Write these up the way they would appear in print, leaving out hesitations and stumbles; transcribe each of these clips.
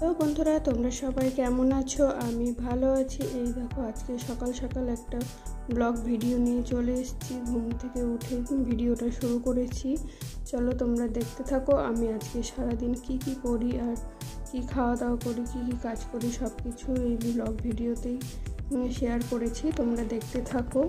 তো বন্ধুরা, তোমরা সবাই কেমন আছো? আমি ভালো আছি। এই দেখো, আজকে সকাল সকাল একটা ব্লগ ভিডিও নিয়ে চলে এসেছি। ঘুম থেকে উঠে ভিডিওটা শুরু করেছি। চলো তোমরা দেখতে থাকো আমি আজকে সারাদিন কি কি করি আর কি খাওয়া দাওয়া করি, কি কি কাজ করি, সব কিছু এই ব্লগ ভিডিওতেই শেয়ার করেছি। তোমরা দেখতে থাকো।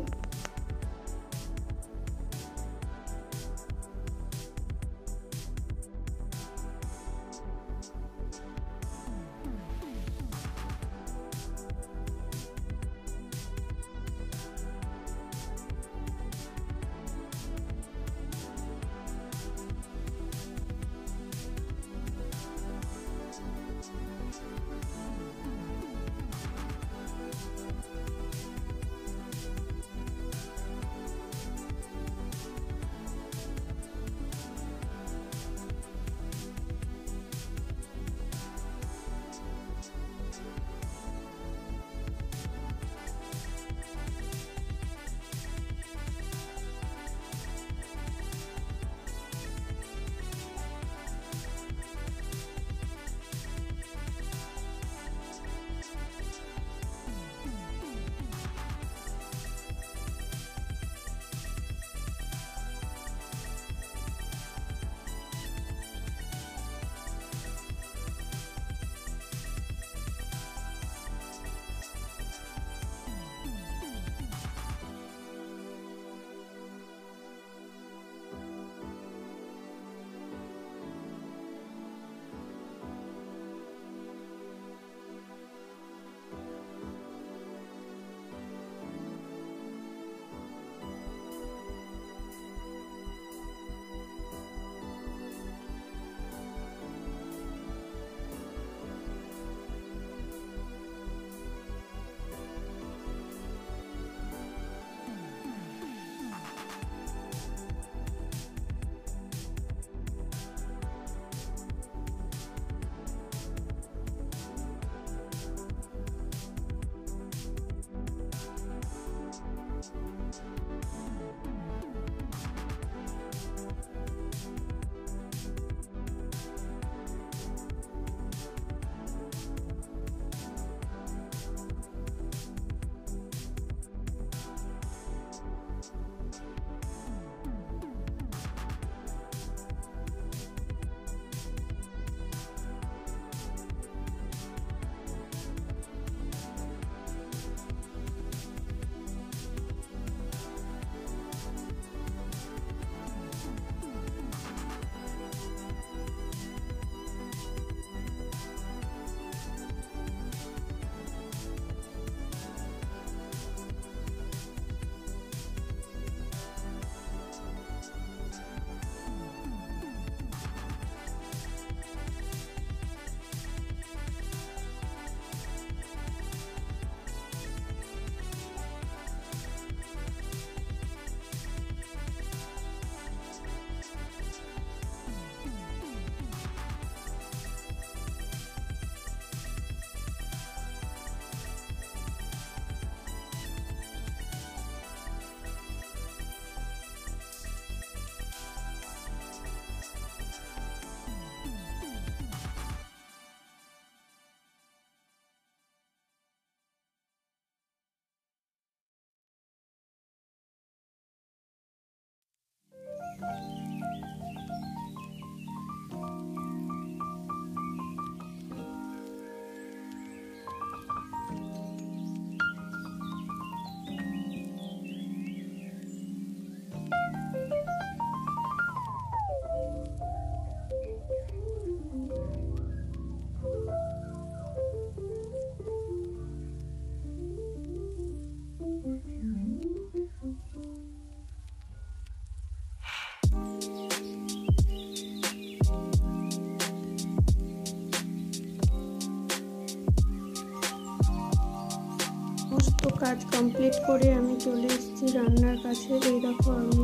সমস্ত কাজ কমপ্লিট করে আমি চলে এসেছি রান্নার কাছে। এই দেখো, আমি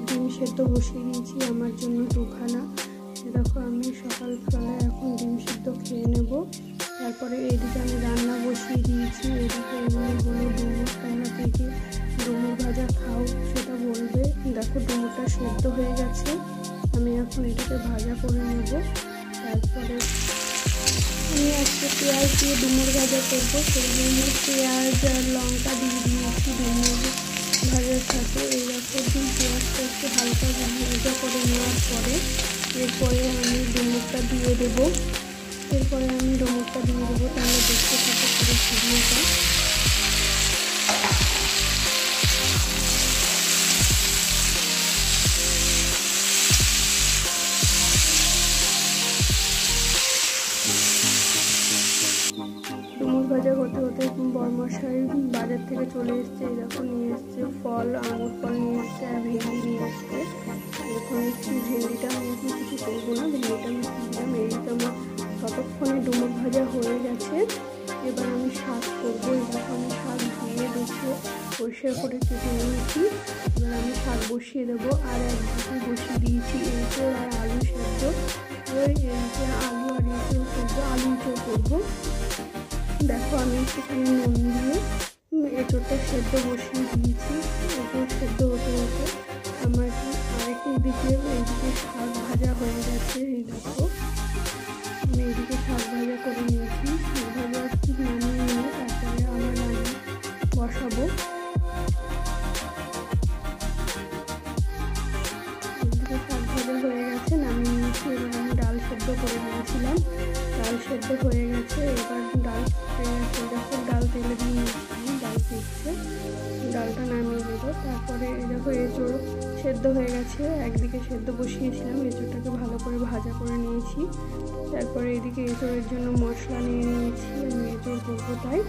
ডিম সেদ্ধ বসিয়ে দিয়েছি আমার জন্য দুখানা। এই দেখো, আমি সকালবেলায় এখন ডিম সেদ্ধ খেয়ে নেব। তারপরে এদিকে আমি রান্না বসিয়ে দিয়েছি। এদিকে এমনি বলে ডুমুর, তোমরা কে কে ডুমুর ভাজা খাও সেটা বলবে। দেখো, ডুমুরটা সেদ্ধ হয়ে গেছে। আমি এখন এটাকে ভাজা করে নেব। তারপরে আমি পেঁয়াজ দিয়ে ডুমুর ভাজা করবো, সেই জন্য পেঁয়াজ আর লঙ্কা দিয়ে দিয়েছি ডুমুর ভাজার সাথে। এই রকম পেঁয়াজটা একটু হালকা ভাজা করে নেওয়ার পরে এরপরে আমি ডুমুরটা দিয়ে দেবো। তাহলে দেখতে থাকো পুরো ভিডিওটা। ডুমুর ভাজা হতে হতে বরমশাই বাজার থেকে চলে এসছে। এই দেখো নিয়ে এসছে ফল, আঙুর ফল নিয়ে এসছে আর ভেন্ডি নিয়ে এসছে। এখন ভেন্ডিটা আমি এখন কিছু করবো না, ভেন্ডিটা আমি দিলাম। এইদিকে আমার ততক্ষণে ডুমুর ভাজা হয়ে গেছে। এবার আমি শাক করবো। এই দেখো আমি শাক ধুয়ে দেখে পরিষ্কার করে কেটে নিয়েছি। এবার আমি শাক বসিয়ে দেবো। আর একদিকে বসিয়ে দিয়েছি এঁচোড় আর আলু সেদ্ধ। ওই আলু আর এঁচোড় করবো, আলু এঁচোড় করবো। দেখো আমি একটুখানি নুন দিয়ে এঁচোড়টা সেদ্ধ বসিয়ে দিয়েছি। এঁচোড় সেদ্ধ হতে হতে আমার এইদিকে শাক ভাজা হয়ে গেছে। এই দেখো আমি এইদিকে শাক ভাজা করে নিয়েছি। শাক ভাজা নামিয়ে নিয়ে তারপরে আমার রান্না বসাবো। এইদিকে শাক ভাজা হয়ে গেছে, নামিয়ে নিয়েছি। এবার আমি ডাল সেদ্ধ করে নিয়েছিলাম, ডাল সেদ্ধ হয়ে গেছে। এবার ডাল দেখো ডাল তেলে দিয়ে নিয়েছিলাম, ডাল ফুটছে, ডালটা নামিয়ে দেবো। তারপরে এই দেখো এঁচোড় সেদ্ধ হয়ে গেছে, একদিকে সেদ্ধ বসিয়েছিলাম, এঁচোড়টাকে ভালো করে ভাজা করে নিয়েছি। তারপরে এদিকে এঁচোড়ের জন্য মশলা নিয়ে নিয়েছি, আমি এঁচোড় করবো তাই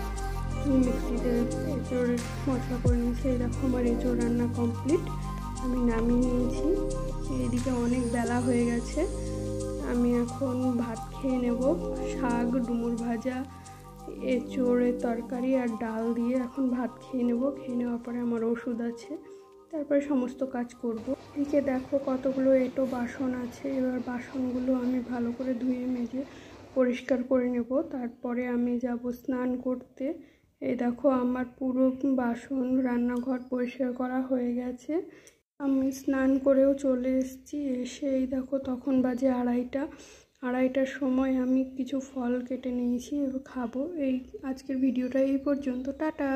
মিক্সিতে এঁচোড়ের মশলা করে নিয়েছি। এই দেখো আমার এঁচোড় রান্না কমপ্লিট, আমি নামিয়ে নিয়েছি। এদিকে অনেক বেলা হয়ে গেছে, আমি এখন ভাত খেয়ে নেব। শাক, ডুমুর ভাজা, এঁচোড়ের তরকারি আর ডাল দিয়ে এখন ভাত খেয়ে নেব। খেয়ে নেওয়ার পরে আমার ওষুধ আছে, তারপরে সমস্ত কাজ করব। এদিকে দেখো কতগুলো এঁটো বাসন আছে। এবার বাসনগুলো আমি ভালো করে ধুয়ে মেজে পরিষ্কার করে নেব। তারপরে আমি যাব স্নান করতে। এই দেখো আমার পুরো বাসন রান্নাঘর পরিষ্কার করা হয়ে গেছে। আমি স্নান করেও চলে এসেছি। এসে এই দেখো তখন বাজে 2:30টার সময় আমি কিছু ফল কেটে নিয়েছি, এবার খাবো। এই আজকের ভিডিওটা এই পর্যন্ত, টাটা।